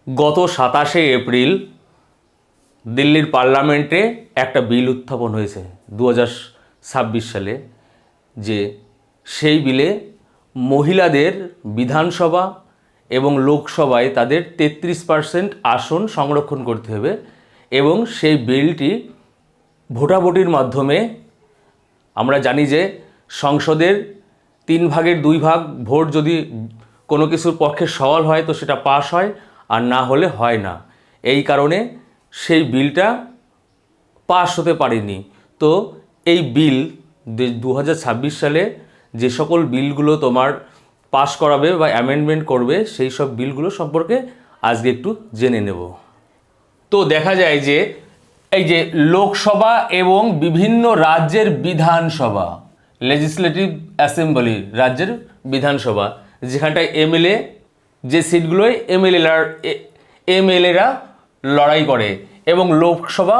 গত 27 এপ্রিল দিল্লির পার্লামেন্টে একটা বিল উত্থাপন হয়েছে 2026 সালে, যে সেই বিলে মহিলাদের বিধানসভা এবং লোকসভায় তাদের 33% আসন সংরক্ষণ করতে হবে এবং সেই বিলটি ভোটাভুটির মাধ্যমে, আমরা জানি যে সংসদের 3/2 ভোট যদি কোনো কিছুর পক্ষে সওয়াল হয় তো সেটা পাস হয়, আর না হলে হয় না। এই কারণে সেই বিলটা পাস হতে পারেনি। তো এই বিল 2026 সালে যে সকল বিলগুলো তোমার পাস করাবে বা অ্যামেন্ডমেন্ট করবে, সেই সব বিলগুলো সম্পর্কে আজকে একটু জেনে নেব। তো দেখা যায় যে এই যে লোকসভা এবং বিভিন্ন রাজ্যের বিধানসভা, লেজিসলেটিভ অ্যাসেম্বলি, রাজ্যের বিধানসভা, যেখানটায় এমএলএ, যে সিটগুলোয় এমএলএরা লড়াই করে, এবং লোকসভা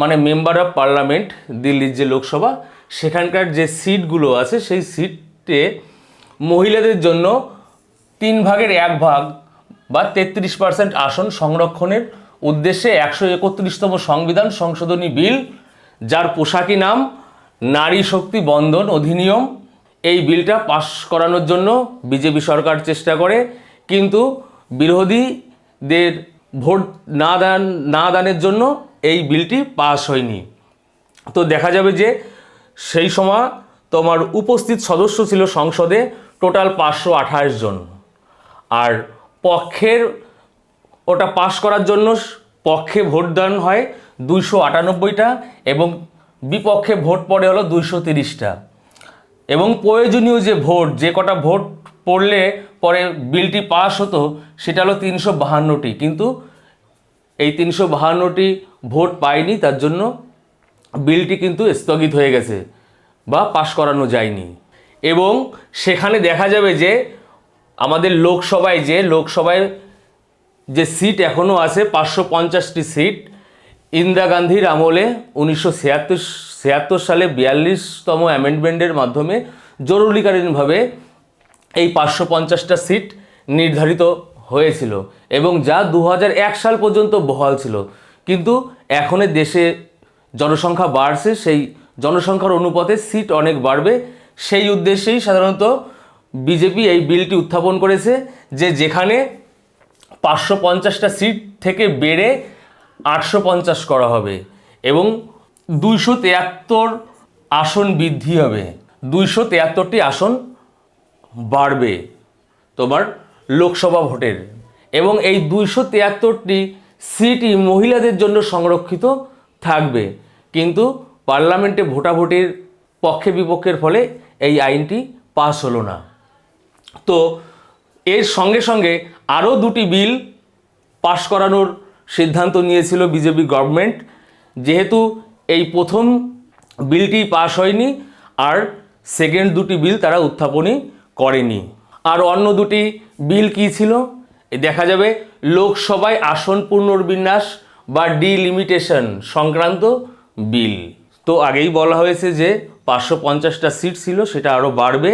মানে মেম্বার অফ পার্লামেন্ট, দিল্লির যে লোকসভা, সেখানকার যে সিটগুলো আছে সেই সিটে মহিলাদের জন্য 3/1 বা 33% আসন সংরক্ষণের উদ্দেশ্যে 131তম সংবিধান সংশোধনী বিল, যার পোশাকি নাম নারী শক্তি বন্ধন অধিনিয়ম, এই বিলটা পাস করানোর জন্য বিজেপি সরকার চেষ্টা করে, কিন্তু বিরোধীদের ভোট না দানের জন্য এই বিলটি পাস হয়নি। তো দেখা যাবে যে সেই সময় তোমার উপস্থিত সদস্য ছিল সংসদে টোটাল 528 জন, আর পক্ষের ওটা পাস করার জন্য পক্ষে ভোটদান হয় 298টা এবং বিপক্ষে ভোট পড়ে হলো 230টা, এবং প্রয়োজনীয় যে ভোট, যে কটা ভোট পড়লে পরে বিলটি পাস হতো সেটা হলো 352টি, কিন্তু এই 352টি ভোট পায়নি, তার জন্য বিলটি কিন্তু স্থগিত হয়ে গেছে বা পাস করানো যায়নি। এবং সেখানে দেখা যাবে যে আমাদের লোকসভায় যে সিট এখনও আছে 550টি সিট, ইন্দিরা গান্ধীর আমলে 1976 সালে 42তম অ্যামেন্ডমেন্টের মাধ্যমে জরুরিকালীনভাবে এই 550টা সিট নির্ধারিত হয়েছিল এবং যা 2001 সাল পর্যন্ত বহাল ছিল। কিন্তু এখন দেশে জনসংখ্যা বাড়ছে, সেই জনসংখ্যার অনুপাতে সিট অনেক বাড়বে, সেই উদ্দেশ্যেই সাধারণত বিজেপি এই বিলটি উত্থাপন করেছে, যে যেখানে 550টা সিট থেকে বেড়ে 850 করা হবে এবং 273 আসন বৃদ্ধি হবে, 273টি আসন বাড়বে তোমার লোকসভা ভোটের, এবং এই 273টি সিটই মহিলাদের জন্য সংরক্ষিত থাকবে। কিন্তু পার্লামেন্টে ভোটাভুটির পক্ষে বিপক্ষের ফলে এই আইনটি পাস হলো না। তো এর সঙ্গে সঙ্গে আরও 2টি বিল পাস করানোর সিদ্ধান্ত নিয়েছিল বিজেপি গভর্নমেন্ট, যেহেতু এই প্রথম বিলটি পাস হয়নি, আর সেকেন্ড 2টি বিল তারা উত্থাপনই করেনি। আর অন্য 2টি বিল কী ছিল, দেখা যাবে লোকসভায় আসন পুনর্বিন্যাস বা ডিলিমিটেশন সংক্রান্ত বিল। তো আগেই বলা হয়েছে যে 550টা সিট ছিল, সেটা আরও বাড়বে,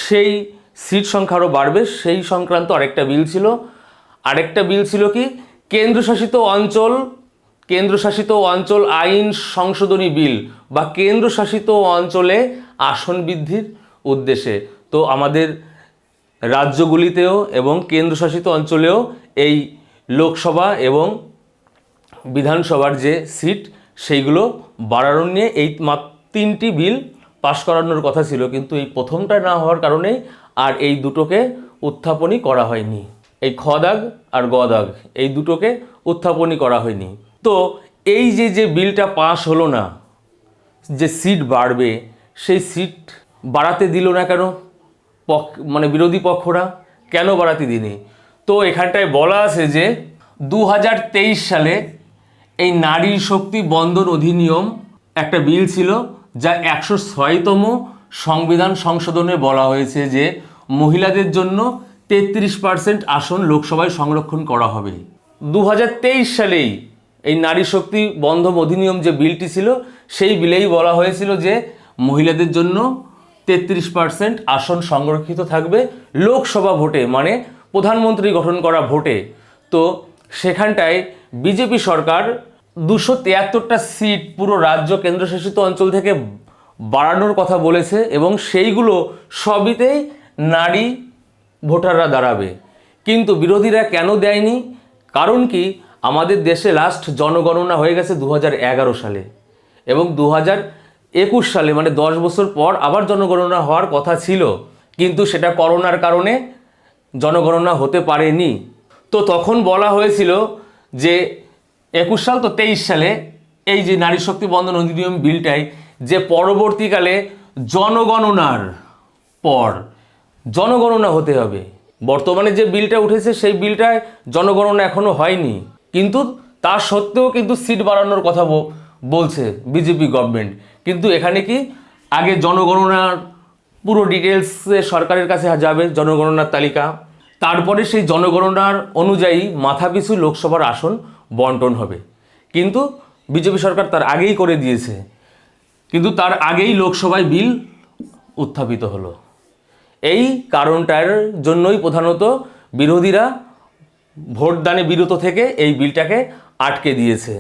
সেই সিট সংখ্যা আরও বাড়বে, সেই সংক্রান্ত আরেকটা বিল ছিল। আরেকটা বিল ছিল কি, কেন্দ্রশাসিত অঞ্চল আইন সংশোধনী বিল বা কেন্দ্রশাসিত অঞ্চলে আসন বৃদ্ধির উদ্দেশ্যে। তো আমাদের রাজ্যগুলিতেও এবং কেন্দ্রশাসিত অঞ্চলেও এই লোকসভা এবং বিধানসভার যে সিট সেইগুলো বাড়ানো নিয়ে এই 3টি বিল পাশ করানোর কথা ছিল, কিন্তু এই প্রথমটা না হওয়ার কারণেই আর এই দুটোকে উত্থাপনই করা হয়নি। এই খ দাগ আর গ দাগ এই দুটোকে উত্থাপনই করা হয়নি। তো এই যে বিলটা পাস হলো না, যে সিট বাড়বে, সেই সিট বাড়াতে দিল না কেন মানে বিরোধী পক্ষরা, কেন বাড়াতে দিনি? তো এখানটায় বলা আছে যে 2023 সালে এই নারী শক্তি বন্ধন অধিনিয়ম একটা বিল ছিল, যা 106তম সংবিধান সংশোধনে বলা হয়েছে যে মহিলাদের জন্য 33% আসন লোকসভায় সংরক্ষণ করা হবে। 2023 সালেই এই নারী শক্তি বন্ধন অধিনিয়ম যে বিলটি ছিল, সেই বিলেই বলা হয়েছিল যে মহিলাদের জন্য 33% আসন সংরক্ষিত থাকবে লোকসভা ভোটে, মানে প্রধানমন্ত্রী গঠন করা ভোটে। তো সেখানটায় বিজেপি সরকার 273টা সিট পুরো রাজ্য কেন্দ্রশাসিত অঞ্চল থেকে বাড়ানোর কথা বলেছে এবং সেইগুলো সবইতেই নারী ভোটাররা দাঁড়াবে। কিন্তু বিরোধীরা কেন দেয়নি? কারণ কি, আমাদের দেশে লাস্ট জনগণনা হয়ে গেছে 2011 সালে এবং 2021 সালে মানে 10 বছর পর আবার জনগণনা হওয়ার কথা ছিল, কিন্তু সেটা করোনার কারণে জনগণনা হতে পারেনি। তো তখন বলা হয়েছিল যে 21 সাল তো 23 সালে এই যে নারী শক্তি বন্ধন অধিনিয়ম বিলটাই যে পরবর্তীকালে জনগণনার পর জনগণনা হতে হবে। বর্তমানে যে বিলটা উঠেছে সেই বিলটায় জনগণনা এখনো হয়নি, কিন্তু তা সত্ত্বেও কিন্তু সিট বাড়ানোর কথা বলছে বিজেপি গভর্নমেন্ট। কিন্তু এখানে কি আগে জনগণনার পুরো ডিটেলসে সরকারের কাছে যাবে জনগণনার তালিকা, তারপরে সেই জনগণনার অনুযায়ী মাথাপিছু লোকসভার আসন বন্টন হবে। কিন্তু বিজেপি সরকার তার আগেই করে দিয়েছে, কিন্তু তার আগেই লোকসভায় বিল উত্থাপিত হলো। এই কারণটার জন্যই প্রধানত বিরোধীরা ভোটদানে বিরত থেকে এই বিলটাকে আটকে দিয়েছে,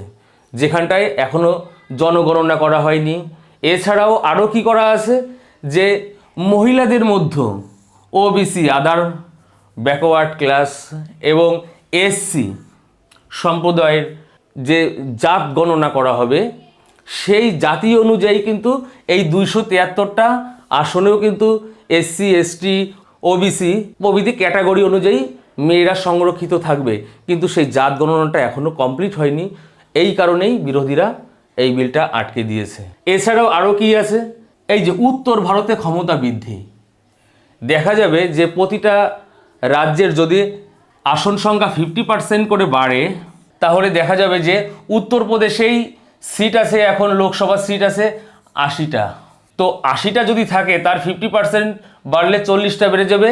যেখানটায় এখনও জনগণনা করা হয়নি। এছাড়াও আরও কি করা আছে যে মহিলাদের মধ্যে ওবিসি, আদার ব্যাকওয়ার্ড ক্লাস এবং এসসি সম্প্রদায়ের যে জাত গণনা করা হবে, সেই জাতি অনুযায়ী কিন্তু এই 273টা আসনেও কিন্তু এসসি, এসটি, ওবিসি প্রভৃতি ক্যাটাগরি অনুযায়ী মেয়েরা সংরক্ষিত থাকবে, কিন্তু সেই জাত গণনাটা এখনও কমপ্লিট হয়নি। এই কারণেই বিরোধীরা এই বিলটা আটকে দিয়েছে। এছাড়াও আরও কি আছে, এই যে উত্তর ভারতে ক্ষমতা বৃদ্ধি, দেখা যাবে যে প্রতিটা রাজ্যের যদি আসন সংখ্যা 50% করে বাড়ে, তাহলে দেখা যাবে যে উত্তরপ্রদেশেই সিট আছে, এখন লোকসভার সিট আছে 80টা। তো 80টা যদি থাকে তার 50% বাড়লে 40টা বেড়ে যাবে,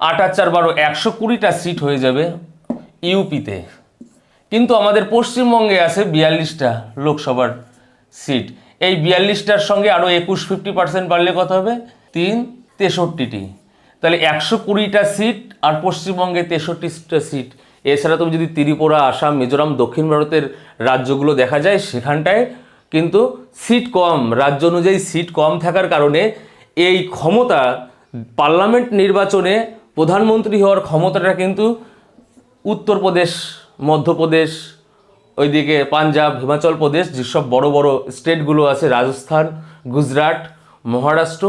8 আর 4 12, 120টা সিট হয়ে যাবে ইউপিতে। কিন্তু আমাদের পশ্চিমবঙ্গে আছে 42টা লোকসভার সিট। এই 42টার সঙ্গে আরও 50% বাড়লে কত হবে? 63টি। তাহলে 120টা সিট আর পশ্চিমবঙ্গে 63টা সিট। এছাড়া তুমি যদি ত্রিপুরা, আসাম, মিজোরাম, দক্ষিণ ভারতের রাজ্যগুলো দেখা যায়, সেখানটায় কিন্তু সিট কম, রাজ্য অনুযায়ী সিট কম থাকার কারণে এই ক্ষমতা পার্লামেন্ট নির্বাচনে প্রধানমন্ত্রী হওয়ার ক্ষমতাটা কিন্তু উত্তরপ্রদেশ, মধ্যপ্রদেশ, ওইদিকে পাঞ্জাব, হিমাচল প্রদেশ, যেসব বড় বড় স্টেটগুলো আছে, রাজস্থান, গুজরাট, মহারাষ্ট্র,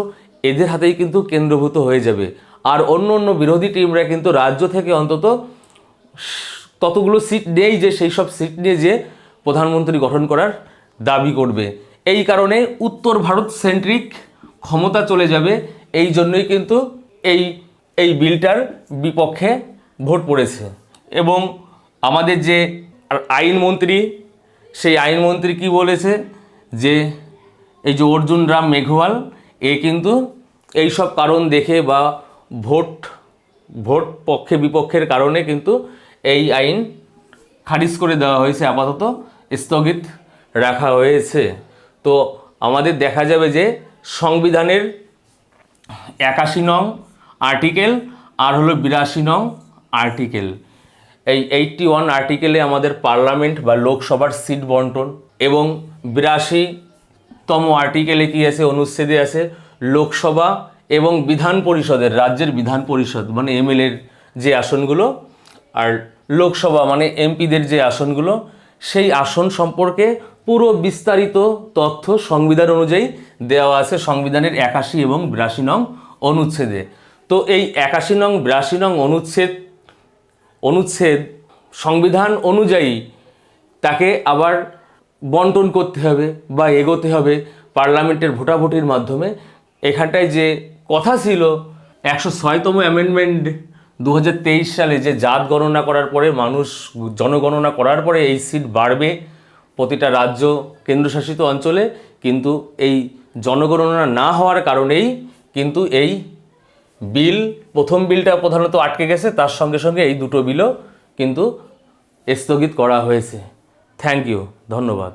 এদের হাতেই কিন্তু কেন্দ্রভূত হয়ে যাবে। আর অন্য অন্য বিরোধী টিমরা কিন্তু রাজ্য থেকে অন্তত ততগুলো সিট নেই যে সেই সব সিট নিয়ে যে প্রধানমন্ত্রী গঠন করার দাবি করবে। এই কারণে উত্তর ভারত সেন্ট্রিক ক্ষমতা চলে যাবে। এই জন্যই কিন্তু এই বিলটার বিপক্ষে ভোট পড়েছে। এবং আমাদের যে আইনমন্ত্রী, সেই আইনমন্ত্রী কি বলেছে যে এই যে অর্জুন রাম মেঘওয়াল, এ কিন্তু এই সব কারণ দেখে বা ভোট পক্ষে বিপক্ষের কারণে কিন্তু এই আইন খারিজ করে দেওয়া হয়েছে, আপাতত স্থগিত রাখা হয়েছে। তো আমাদের দেখা যাবে যে সংবিধানের 81 নং আর্টিকেল আর হলো 82 নং আর্টিকেল, এই 81 আর্টিকেলে আমাদের পার্লামেন্ট বা লোকসভার সিট বন্টন, এবং 82তম আর্টিকেলে কি আছে, অনুচ্ছেদে আছে লোকসভা এবং বিধান পরিষদের, রাজ্যের বিধান পরিষদ মানে এমএলএর যে আসনগুলো, আর লোকসভা মানে এমপিদের যে আসনগুলো, সেই আসন সম্পর্কে পুরো বিস্তারিত তথ্য সংবিধান অনুযায়ী দেওয়া আছে সংবিধানের 81 এবং 82 নং অনুচ্ছেদে। তো এই 81 নং 82 নং অনুচ্ছেদ সংবিধান অনুযায়ী তাকে আবার বন্টন করতে হবে বা এগোতে হবে পার্লামেন্টের ভোটাভুটির মাধ্যমে। এখানটায় যে কথা ছিল 106তম অ্যামেন্ডমেন্ট 2023 সালে, যে জাত গণনা করার পরে জনগণনা করার পরে এই সিট বাড়বে প্রতিটা রাজ্য কেন্দ্রশাসিত অঞ্চলে, কিন্তু এই জনগণনা না হওয়ার কারণেই কিন্তু এই প্রথম বিলটা প্রধানত আটকে গেছে, তার সঙ্গে সঙ্গে এই দুটো বিলও কিন্তু স্থগিত করা হয়েছে। থ্যাংক ইউ, ধন্যবাদ।